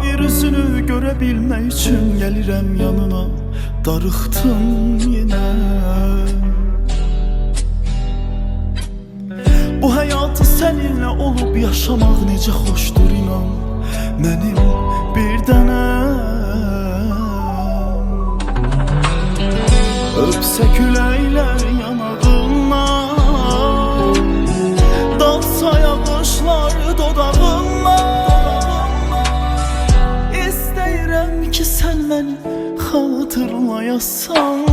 bir üzünü görebilmek için gelirəm yanına. Darıxdın yine. Bu həyatı səninlə olub yaşamaq necə xoşdur inan. Mənim bir dənəm öpsə küləklər yanağından, dalsa yağışlar dodağından. İstəyirəm ki sən məni xatırlayasan.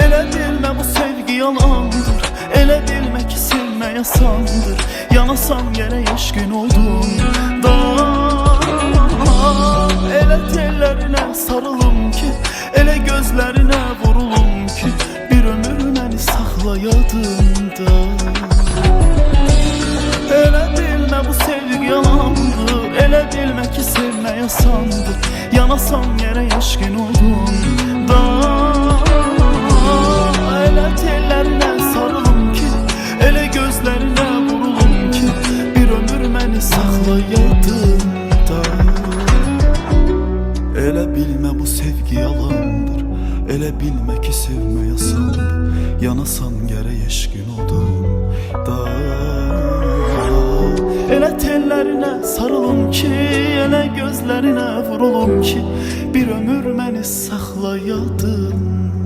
Elə bilmə bu sevgi yalandır, elə bilmə ki sevməyə sandır. Yanasan gərək eşqin olduğunda. Elə tellərinə sarılım ki, elə gözlərinə vurulum ki, bir ömür məni saxla yadımda. Elə bilmə bu sevgi yalandır, elə bilmə ki sevməyə sandır. Yanasan gərək eşqin olduğunda. Elə tellərinə sarılım ki, elə gözlərinə vurulum ki, bir ömür məni saxla yadımda. Elə bilmə bu sevgi yalandır, elə bilmə ki sevməyə sandır. Yanasan gərək eşqin odunda. Elə tellərinə sarılım ki, elə gözlərinə vurulum ki, bir ömür məni saxla yadımda.